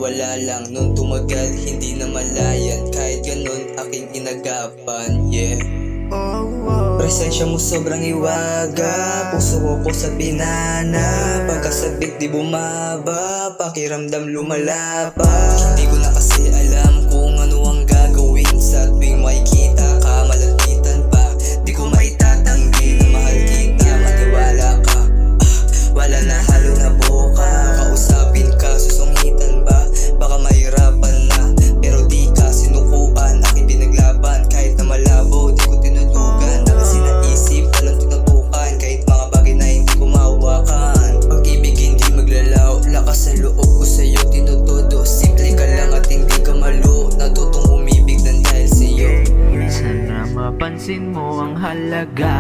wala lang. Nung tumagal, hindi na malayan. Kahit ganun, aking inagapan, yeah. Presensya mo sobrang iwaga, puso ko sa binana. Pagkasabik di bumaba, pakiramdam lumala pa. Hindi ko na kasi alam kung ano ang gagawin sa tuwing makikita ka. Malapitan pa, di ko maitatanggi na mahal kita. Maniwala ka, wala na halo na buka. Kausapin ka, susungitan ba? Baka mahirapan na, pero di ka sinukuan. Aking pinaglaban, kahit na malabo, di ko tinulugan. Kasi naisip, walang tinutukan, kahit mga bagay na hindi ko mahawakan. Pag-ibig hindi maglalaw, lakas sa loob ko sa'yo tinutudo. Simple ka lang at hindi ka malo, natutong umibig ng dahil sa'yo. Sana mapansin mo ang halaga,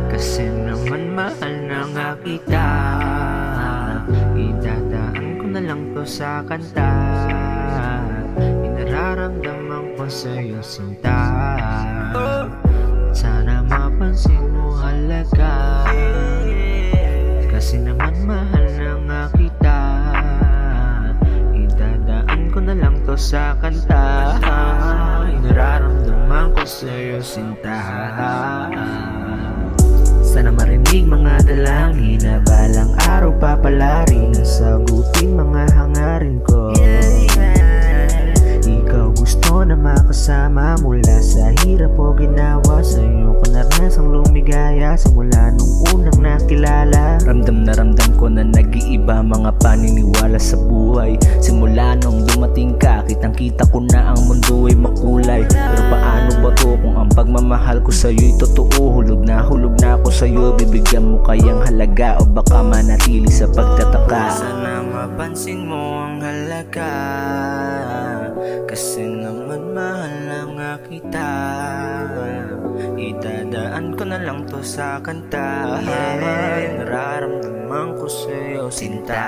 kasi naman mahal na nga kita. Idadaan ko na lang to sa kanta, inararamdaman ko sa'yo sinta. Sana mapansin mo halaga, kasi naman mahal na nga kita. Idadaan ko na lang to sa kanta, nararamdaman ko sa'yo sinta. Sana marinig mga dalangin na balang araw papalarin ang sagutin mga hangarin ko. Ikaw gusto na makasama mula sa hirap o ginawa. Sa'yo ko naranasang lumigaya simula nung unang nakilala. Ramdam na ramdam ko na nag-iiba mga paniniwala sa buhay. Simula nung dumating ka, kitang kita ko na ang mundo ay makulay. Pero paano ba to kung ang pagmamahal ko sa'yo'y totoo? Hulog na ako sa'yo, bibigyan mo kayang halaga o baka manatili sa pagtataka. Sana mapansin mo ang halaga, kasi naman mahal na nga kita. Idadaan ko na lang to sa kanta, nararamdaman ko sa'yo sinta.